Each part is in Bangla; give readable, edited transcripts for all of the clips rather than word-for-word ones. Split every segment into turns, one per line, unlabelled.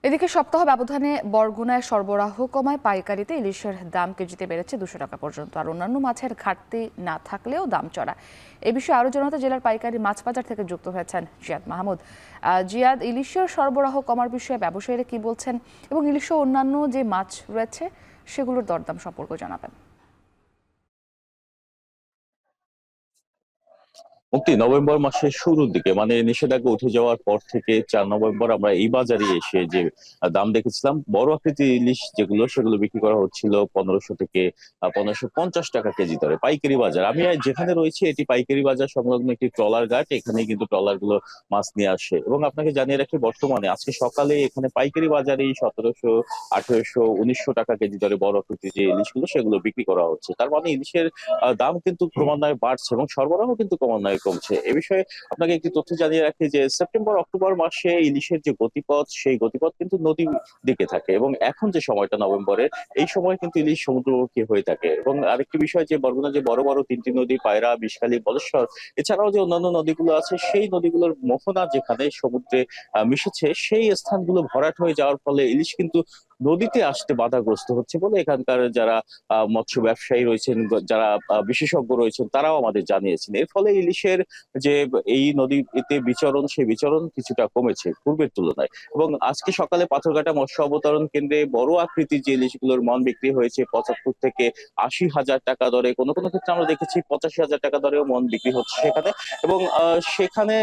এদিকে সপ্তাহ ব্যবধানে বরগুনায় সরবরাহ কমায় পাইকারিতে ইলিশের দাম কেজিতে বেড়েছে 200 টাকা পর্যন্ত। আর অন্যান্য মাছের ঘাটতি না থাকলেও দাম চড়া। এ বিষয়ে আরো জানাতে জেলার পাইকারি মাছ বাজার থেকে যুক্ত হয়েছেন জিয়াদ মাহমুদ। জিয়াদ, ইলিশের সরবরাহ কমার বিষয়ে ব্যবসায়ীরা কি বলছেন এবং ইলিশ ও অন্যান্য যে মাছ রয়েছে সেগুলোর দরদাম সম্পর্কে জানাবেন।
নভেম্বর মাসের শুরুর দিকে মানে নিষেধাজ্ঞা উঠে যাওয়ার পর থেকে 4 নভেম্বর আমরা এই বাজারে এসে যে দাম দেখেছিলাম, বড় আকৃতির ইলিশ সেগুলো বিক্রি করা হচ্ছিল 1500 থেকে 1550 টাকা কেজি দরে পাইকারি বাজার। আমি যেখানে রয়েছি এটি পাইকারি বাজার সংলগ্ন একটি ট্রলার ঘাট। এখানে কিন্তু ট্রলার গুলো মাছ নিয়ে আসে এবং আপনাকে জানিয়ে রাখি, বর্তমানে আজকে সকালে এখানে পাইকারি বাজারে 1700, 1800, 1900 টাকা কেজি দরে বড় আকৃতির যে ইলিশগুলো সেগুলো বিক্রি করা হচ্ছে। তার মানে ইলিশের দাম কিন্তু ক্রমান্বয়ে বাড়ছে এবং সরবরাহ কিন্তু ক্রমান্বয়ে কমছে। এ বিষয়ে আপনাকে একটি তথ্য জানিয়ে রাখি যে সেপ্টেম্বর অক্টোবর মাসে ইলিশের যে গতিপথ, সেই গতিপথ কিন্তু নদীর দিকে থাকে এবং এখন যে সময়টা নভেম্বরের, এই সময় কিন্তু ইলিশ সমুদ্রমুখী হয়ে থাকে। এবং আরেকটি বিষয় যে বরগুনা যে বড় বড় তিনটি নদী, পায়রা, বিষখালী, বলেশ্বর, এছাড়াও যে অন্যান্য নদীগুলো আছে, সেই নদীগুলোর মোহনা যেখানে সমুদ্রে মিশেছে, সেই স্থানগুলো ভরাট হয়ে যাওয়ার ফলে ইলিশ কিন্তু নদীতে আসতে বাধাগ্রস্ত হচ্ছে বলে এখানকার যারা মৎস্য ব্যবসায়ী রয়েছেন, যারা বিশেষজ্ঞ রয়েছেন, তারাও আমাদের জানিয়েছেন। এর ফলে ইলিশের যে এই নদীতে বিচরণ, সেই বিচরণ কিছুটা কমেছে পূর্বের তুলনায়। এবং আজকে সকালে পাথরঘাটা মৎস্য অবতরণ কেন্দ্রে বড় আকৃতির যে ইলিশগুলোর মন বিক্রি হয়েছে 75 থেকে 80 হাজার টাকা দরে, কোনো কোনো ক্ষেত্রে আমরা দেখেছি 85 হাজার টাকা দরেও মন বিক্রি হচ্ছে সেখানে। এবং সেখানে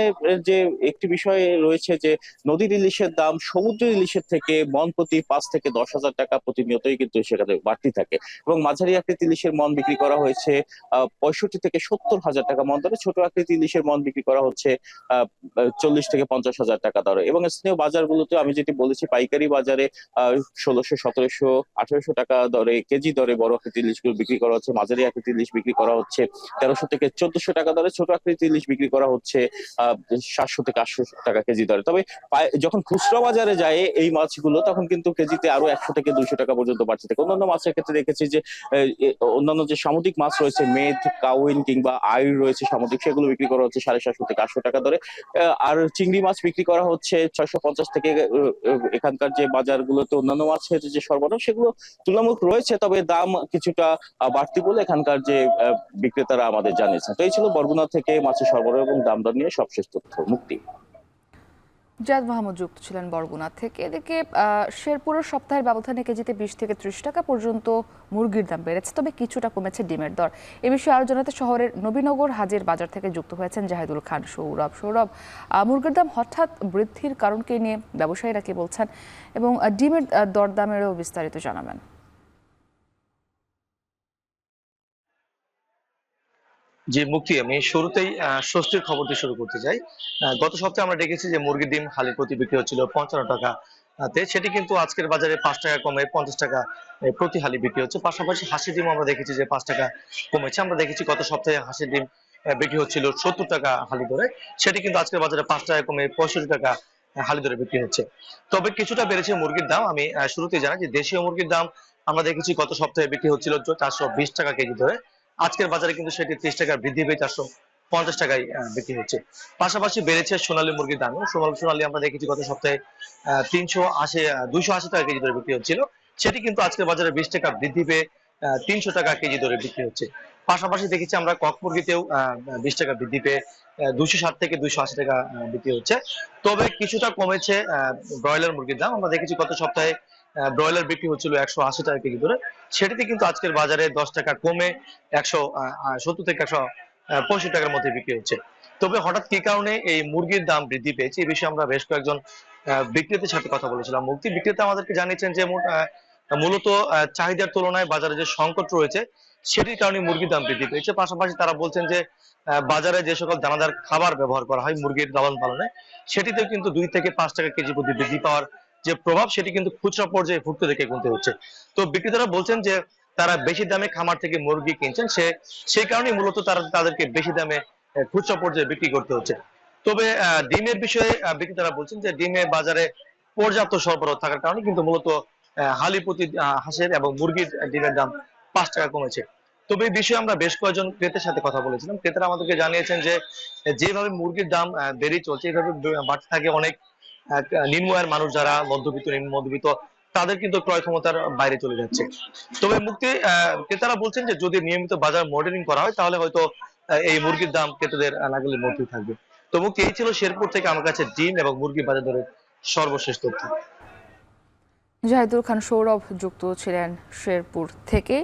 যে একটি বিষয় রয়েছে যে নদীর ইলিশের দাম সমুদ্রের ইলিশের থেকে মন প্রতি 5 থেকে 10 হাজার টাকা প্রতিনিয়তই কিন্তু সেখানে বাড়তি থাকে। এবং মাঝারি আকৃতি ইলিশের মন বিক্রি করা হয়েছে 65 থেকে 70 হাজার টাকা মন দরে। ছোট আকৃতি ইলিশের মন বিক্রি করা হচ্ছে 40 থেকে 50 হাজার টাকা দরে। এবং স্থানীয় বাজারগুলোতে আমি যেটি বলেছি, পাইকারি বাজারে 1600, 1700, 1800 টাকা দরে কেজি দরে বড় আকৃতি ইলিশগুলো বিক্রি করা হচ্ছে। মাঝারি আকৃতি ইলিশ বিক্রি করা হচ্ছে 1300 থেকে 1400 টাকা দরে। ছোট আকৃতি ইলিশ বিক্রি করা হচ্ছে 700 থেকে 800 টাকা কেজি দরে। তবে যখন খুচরা বাজারে যায় এই মাছগুলো, তখন কিন্তু কেজিতে আরো 100 থেকে 200 টাকা পর্যন্ত বাড়ছে থাকে। অন্যান্য মাছের ক্ষেত্রে দেখেছি যে অন্যান্য যে সামুদ্রিক মাছ রয়েছে, মেদ, কাউইন কিংবা আইড় রয়েছে সামুদ্রিক, সেগুলো বিক্রি করা হচ্ছে 750 থেকে 800 টাকা দরে। আর চিংড়ি মাছ বিক্রি করা হচ্ছে 650 থেকে। এখানকার যে বাজারগুলোতে অন্যান্য মাছের যে সরবরাহ, সেগুলো তুলনামূলক রয়েছে, তবে দাম কিছুটা বাড়তি বলে এখানকার যে বিক্রেতারা আমাদের জানিয়েছেন। তো এই ছিল বরগুনা থেকে মাছের সরবরাহ এবং দাম দর নিয়ে সবশেষ তথ্য। মুক্তি।
জিয়াদ মাহমুদ যুক্ত ছিলেন বরগুনা থেকে। এদিকে শেরপুরের সপ্তাহের ব্যবধানে কেজিতে 20 থেকে 30 টাকা পর্যন্ত মুরগির দাম বেড়েছে, তবে কিছুটা কমেছে ডিমের দর। এ বিষয়ে আরো জানাতে শহরের নবীনগর হাজির বাজার থেকে যুক্ত হয়েছেন জাহিদুল খান। সৌরভ, মুরগির দাম হঠাৎ বৃদ্ধির কারণকে নিয়ে ব্যবসায়ীরা কি বলছেন এবং ডিমের দরদামেরও বিস্তারিত জানাবেন।
যে মুক্তি, আমি শুরুতেই স্বস্তির খবর দিয়ে শুরু করতে চাই। গত সপ্তাহে আমরা দেখেছি যে মুরগির ডিম হালি প্রতি বিক্রি হচ্ছিল 55 টাকা তে, সেটি কিন্তু আজকের বাজারে 5 টাকা কমে 50 টাকা প্রতি হালি বিক্রি হচ্ছে। পাশাপাশি হাঁসের ডিম আমরা দেখেছি যে 5 টাকা কমেছে। আমরা দেখেছি গত সপ্তাহে হাঁসের ডিম বিক্রি হচ্ছিল 70 টাকা হালি ধরে, সেটি কিন্তু আজকের বাজারে 5 টাকা কমে 65 টাকা হালি ধরে বিক্রি হচ্ছে। তবে কিছুটা বেড়েছে মুরগির দাম। আমি শুরুতেই জানাই যে দেশীয় মুরগির দাম আমরা দেখেছি গত সপ্তাহে বিক্রি হচ্ছিল 420 টাকা কেজি ধরে। আজকের বাজারে কিন্তু সেটি 30 টাকা বৃদ্ধি পেয়ে 450 টাকায় বিক্রি হচ্ছে। পাশাপাশি বেড়েছে সোনালী মুরগির দামও। সোনালী আমরা দেখেছি গত সপ্তাহে 280 টাকা কেজি ধরে বিক্রি হচ্ছিল, সেটি কিন্তু আজকের বাজারে 20 টাকা বৃদ্ধি পেয়ে 300 টাকা কেজি ধরে বিক্রি হচ্ছে। পাশাপাশি দেখেছি আমরা কক মুরগিতেও 20 টাকা বৃদ্ধি পেয়ে 260 থেকে 280 টাকা বিক্রি হচ্ছে। তবে কিছুটা কমেছে ব্রয়লার মুরগির দাম। আমরা দেখেছি গত সপ্তাহে ব্রয়লার বিক্রি হচ্ছিল 180 টাকা কেজি ধরে, সেটিতে কিন্তু আজকের বাজারে 10 টাকা কমে 170 থেকে 165 টাকার মধ্যে বিক্রি হচ্ছে। তবে হঠাৎ কি কারণে এই মুরগির দাম বৃদ্ধি পেয়েছে, এই বিষয়ে আমরা বেশ কয়েকজন বিক্রেতার সাথে কথা বলেছিলাম। মুক্তি বিক্রেতা আমাদেরকে জানিয়েছেন যে মূলত চাহিদার তুলনায় বাজারে যে সংকট রয়েছে, সেটির কারণে মুরগির দাম বৃদ্ধি পেয়েছে। পাশাপাশি তারা বলছেন যে বাজারে যে সকল দানাদার খাবার ব্যবহার করা হয় মুরগির লালন পালনে, সেটিতেও কিন্তু 2 থেকে 5 টাকা কেজি প্রতি বৃদ্ধি পাওয়ার যে প্রভাব, সেটি কিন্তু খুচরা পর্যায়ে ফুটতে দেখে গুনতে হচ্ছে। তো বিক্রেতারা বলছেন যে তারা বেশি দামে খামার থেকে মুরগি কিনছেন, সেই কারণেই মূলত তাদেরকে বেশি দামে খুচরা পর্যায়ে বিক্রি করতে হচ্ছে। তবে ডিমের বিষয়ে বিক্রেতারা বলছেন যে ডিমের বাজারে পর্যাপ্ত সরবরাহ থাকার কারণে কিন্তু মূলত হালি প্রতি হাঁসের এবং মুরগির ডিমের দাম 5 টাকা কমেছে। তবে এই বিষয়ে আমরা বেশ কয়েকজন ক্রেতার সাথে কথা বলেছিলাম। ক্রেতারা আমাদেরকে জানিয়েছেন যে যেভাবে মুরগির দাম বেড়ে চলছে, এইভাবে বাড়তে থাকে অনেক নিম্ন আয়ের মানুষ যারা মধ্যবিত্ত নিম্ন মধ্যবিত্ত তাদের কিন্তু ক্রয় ক্ষমতার বাইরে চলে যাচ্ছে। তবে ক্রেতারা বলছেন যে যদি নিয়মিত বাজার মনিটরিং করা হয় তাহলে হয়তো এই মুরগির দাম ক্রেতাদের নাগালের মধ্যেই থাকবে। তো মুক্তি, এই ছিল শেরপুর থেকে আমার কাছে ডিম এবং মুরগি বাজার দরের সর্বশেষ তথ্য।
জাহিদুল খান সৌরভ যুক্ত ছিলেন শেরপুর থেকে।